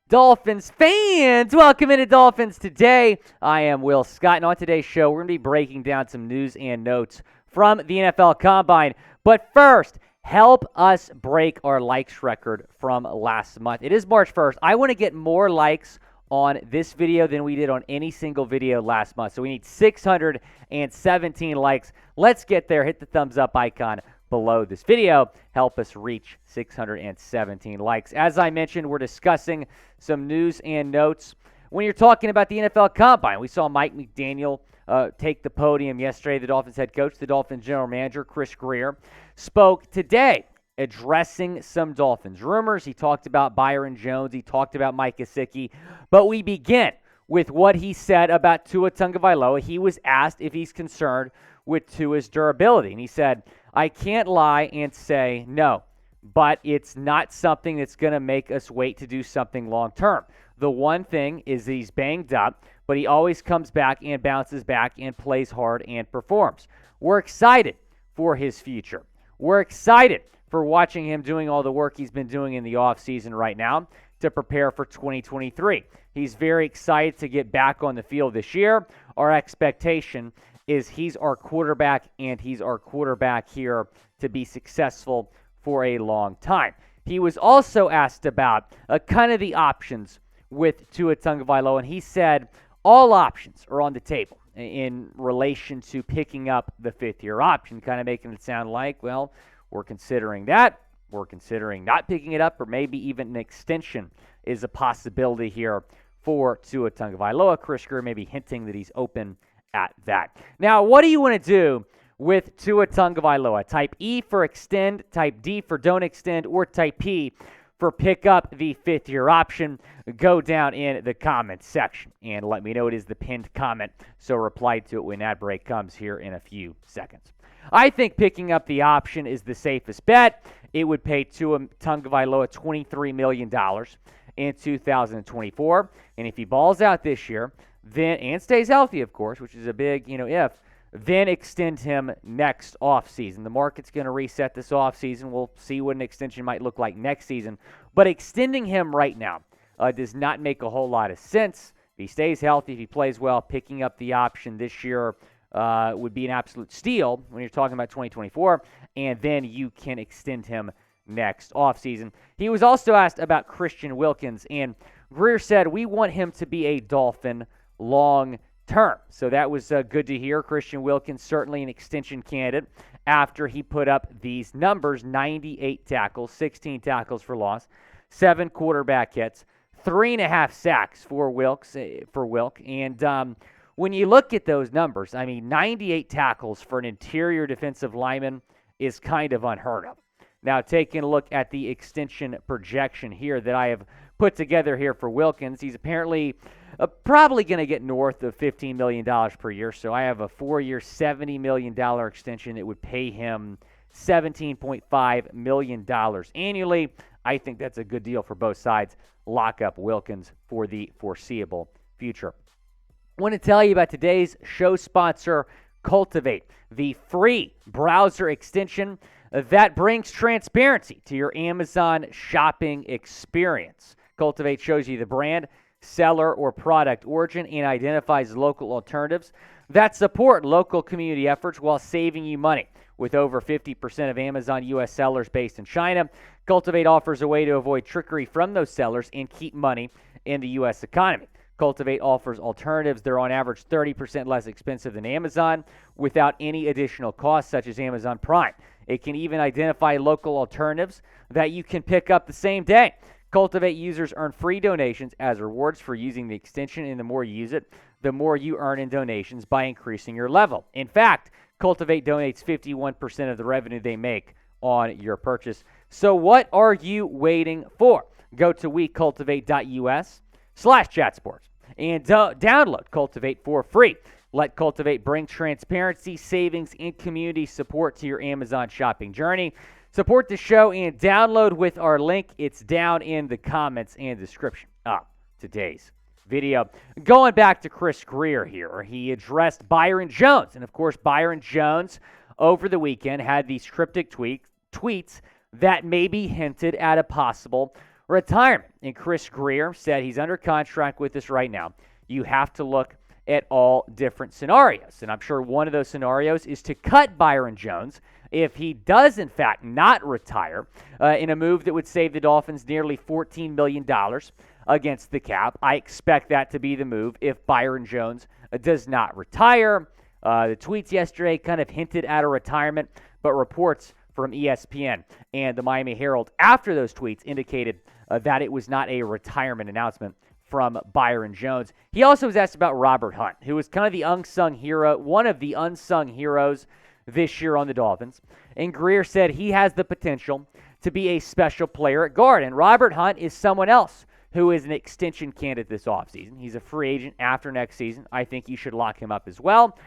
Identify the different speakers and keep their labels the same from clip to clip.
Speaker 1: Dolphins fans, welcome into Dolphins Today. I am Will Scott, and on today's show, we're going to be breaking down some news and notes from the NFL Combine. But first, help us break our likes record from last month. It is March 1st. I want to get more likes on this video than we did on any single video last month. So we need 617 likes. Let's get there. Hit the thumbs up icon below this video. Help us reach 617 likes. As I mentioned, we're discussing some news and notes. When you're talking about the NFL Combine, we saw Mike McDaniel take the podium yesterday. The Dolphins head coach, the Dolphins general manager, Chris Grier, spoke today addressing some Dolphins rumors. He talked about Byron Jones. He talked about Mike Gesicki. But we begin with what he said about Tua Tagovailoa. He was asked if he's concerned with Tua's durability. And he said, I can't lie and say no, but it's not something that's going to make us wait to do something long term. The one thing is he's banged up, but he always comes back and bounces back and plays hard and performs. We're excited for his future. We're excited for watching him doing all the work he's been doing in the offseason right now to prepare for 2023. He's very excited to get back on the field this year. Our expectation is he's our quarterback, and he's our quarterback here to be successful for a long time. He was also asked about kind of the options with Tua Tagovailoa, and he said all options are on the table in relation to picking up the fifth-year option, kind of making it sound like, well, we're considering that. We're considering not picking it up, or maybe even an extension is a possibility here for Tua Tagovailoa. Chris Grier maybe hinting that he's open at that. Now, what do you want to do with Tua Tagovailoa? Type E for extend, type D for don't extend, or type P for pick up the fifth-year option. Go down in the comments section and let me know. It is the pinned comment, so reply to it when that break comes here in a few seconds. I think picking up the option is the safest bet. It would pay Tua Tagovailoa $23 million in 2024, and if he balls out this year, then and stays healthy, of course, which is a big, if, then extend him next offseason. The market's going to reset this offseason. We'll see what an extension might look like next season. But extending him right now does not make a whole lot of sense. If he stays healthy, if he plays well, picking up the option this year would be an absolute steal when you're talking about 2024, and then you can extend him next offseason. He was also asked about Christian Wilkins, and Grier said, we want him to be a Dolphin long term. So that was good to hear. Christian Wilkins, certainly an extension candidate after he put up these numbers: 98 tackles, 16 tackles for loss, 7 quarterback hits, 3.5 sacks for Wilk. And when you look at those numbers, 98 tackles for an interior defensive lineman is kind of unheard of. Now, taking a look at the extension projection here that I have put together here for Wilkins, he's apparently probably going to get north of $15 million per year. So I have a 4-year, $70 million extension that would pay him $17.5 million annually. I think that's a good deal for both sides. Lock up Wilkins for the foreseeable future. I want to tell you about today's show sponsor, Cultivate, the free browser extension that brings transparency to your Amazon shopping experience. Cultivate shows you the brand, seller, or product origin and identifies local alternatives that support local community efforts while saving you money. With over 50% of Amazon U.S. sellers based in China, Cultivate offers a way to avoid trickery from those sellers and keep money in the U.S. economy. Cultivate offers alternatives. They're on average 30% less expensive than Amazon without any additional costs, such as Amazon Prime. It can even identify local alternatives that you can pick up the same day. Cultivate users earn free donations as rewards for using the extension, and the more you use it, the more you earn in donations by increasing your level. In fact, Cultivate donates 51% of the revenue they make on your purchase. So what are you waiting for? Go to wecultivate.us/chatsports and download Cultivate for free. Let Cultivate bring transparency, savings, and community support to your Amazon shopping journey. Support the show and download with our link. It's down in the comments and description of today's video. Going back to Chris Grier here, he addressed Byron Jones. And, of course, Byron Jones over the weekend had these cryptic tweets that maybe hinted at a possible retirement. And Chris Grier said he's under contract with us right now. You have to look at all different scenarios. And I'm sure one of those scenarios is to cut Byron Jones if he does, in fact, not retire in a move that would save the Dolphins nearly $14 million against the cap. I expect that to be the move if Byron Jones does not retire. The tweets yesterday kind of hinted at a retirement, but reports from ESPN and the Miami Herald after those tweets indicated that it was not a retirement announcement from Byron Jones. He also was asked about Robert Hunt, who was kind of the unsung hero, one of the unsung heroes this year on the Dolphins. And Grier said he has the potential to be a special player at guard. And Robert Hunt is someone else who is an extension candidate this offseason. He's a free agent after next season. I think you should lock him up as well.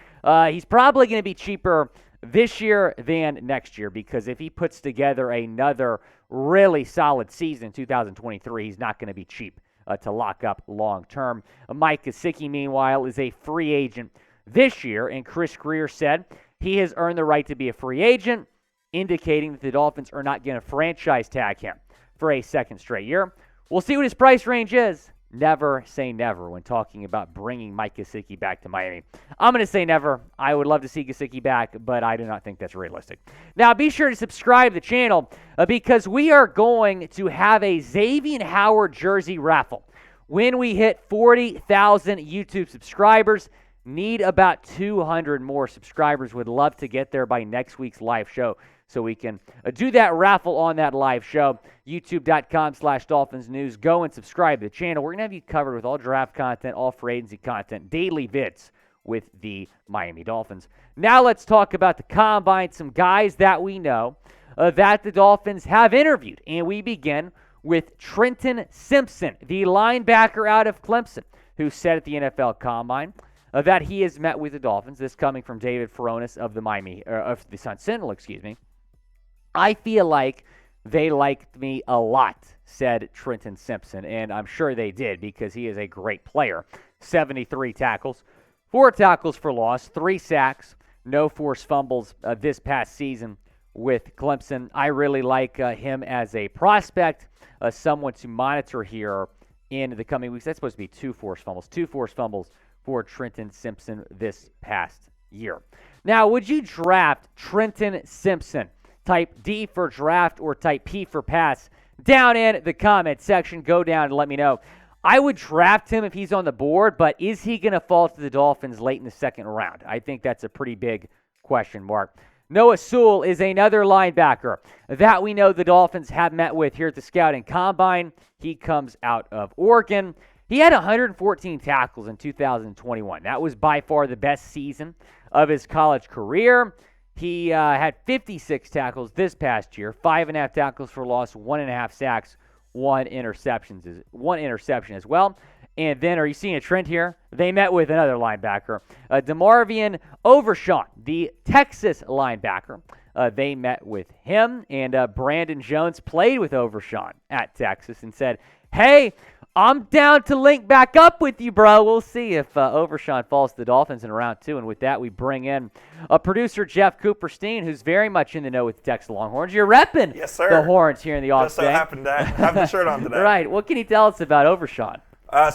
Speaker 1: He's probably going to be cheaper this year than next year because if he puts together another really solid season in 2023, he's not going to be cheap to lock up long term. Mike Gesicki, meanwhile, is a free agent this year, and Chris Grier said he has earned the right to be a free agent, indicating that the Dolphins are not going to franchise tag him for a second straight year. We'll see what his price range is. Never say never when talking about bringing Mike Gesicki back to Miami. I'm going to say never. I would love to see Gesicki back, but I do not think that's realistic. Now, be sure to subscribe to the channel because we are going to have a Xavier Howard jersey raffle. When we hit 40,000 YouTube subscribers, need about 200 more subscribers. Would love to get there by next week's live show so we can do that raffle on that live show. YouTube.com/Dolphins News. Go and subscribe to the channel. We're going to have you covered with all draft content, all free agency content, daily vids with the Miami Dolphins. Now let's talk about the Combine, some guys that we know that the Dolphins have interviewed. And we begin with Trenton Simpson, the linebacker out of Clemson, who said at the NFL Combine that he has met with the Dolphins. This coming from David Furones of the Sun Sentinel, I feel like they liked me a lot, said Trenton Simpson, and I'm sure they did because he is a great player. 73 tackles, 4 tackles for loss, 3 sacks, no forced fumbles this past season with Clemson. I really like him as a prospect, someone to monitor here in the coming weeks. That's supposed to be 2 forced fumbles for Trenton Simpson this past year. Now, would you draft Trenton Simpson? Type D for draft or type P for pass down in the comment section. Go down and let me know. I would draft him if he's on the board, but is he going to fall to the Dolphins late in the second round? I think that's a pretty big question mark. Noah Sewell is another linebacker that we know the Dolphins have met with here at the Scouting Combine. He comes out of Oregon. He had 114 tackles in 2021. That was by far the best season of his college career. He had 56 tackles this past year, 5.5 tackles for loss, 1.5 sacks, 1 interception as well. And then, are you seeing a trend here? They met with another linebacker, DeMarvion Overshawn, the Texas linebacker. They met with him, and Brandon Jones played with Overshawn at Texas and said, hey, I'm down to link back up with you, bro. We'll see if Overshawn falls to the Dolphins in round 2. And with that, we bring in producer Jeff Cooperstein, who's very much in the know with the Texas Longhorns. You're repping the Horns here in the offseason.
Speaker 2: Just so happened to have the shirt on today.
Speaker 1: Right. What can you tell us about Overshawn?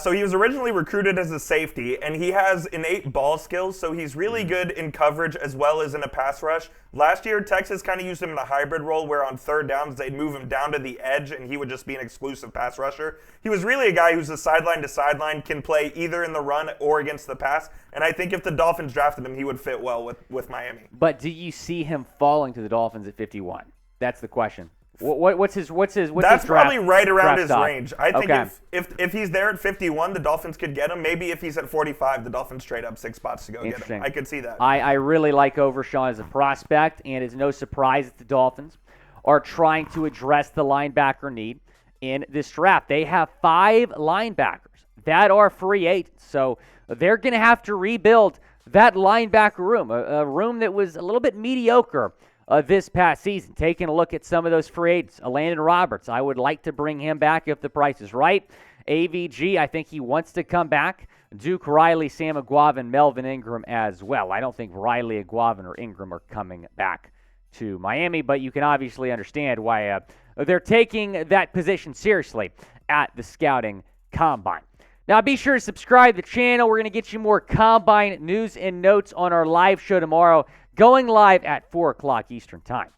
Speaker 2: So he was originally recruited as a safety, and he has innate ball skills, so he's really good in coverage as well as in a pass rush. Last year, Texas kind of used him in a hybrid role where on third downs, they'd move him down to the edge, and he would just be an exclusive pass rusher. He was really a guy who's a sideline to sideline, can play either in the run or against the pass, and I think if the Dolphins drafted him, he would fit well with Miami.
Speaker 1: But do you see him falling to the Dolphins at 51? That's the question. What's his
Speaker 2: That's probably right around his
Speaker 1: stock?
Speaker 2: range. I think if he's there at 51, the Dolphins could get him. Maybe if he's at 45, the Dolphins trade up 6 spots to go get him. I could see that.
Speaker 1: I really like Overshawn as a prospect, and it's no surprise that the Dolphins are trying to address the linebacker need in this draft. They have 5 linebackers that are free agents, so they're going to have to rebuild that linebacker room, a room that was a little bit mediocre this past season. Taking a look at some of those free agents. Landon Roberts, I would like to bring him back if the price is right. AVG, I think he wants to come back. Duke Riley, Sam Aguavin, Melvin Ingram as well. I don't think Riley, Aguavin, or Ingram are coming back to Miami, but you can obviously understand why they're taking that position seriously at the scouting combine. Now, be sure to subscribe to the channel. We're going to get you more combine news and notes on our live show tomorrow, going live at 4 o'clock Eastern Time.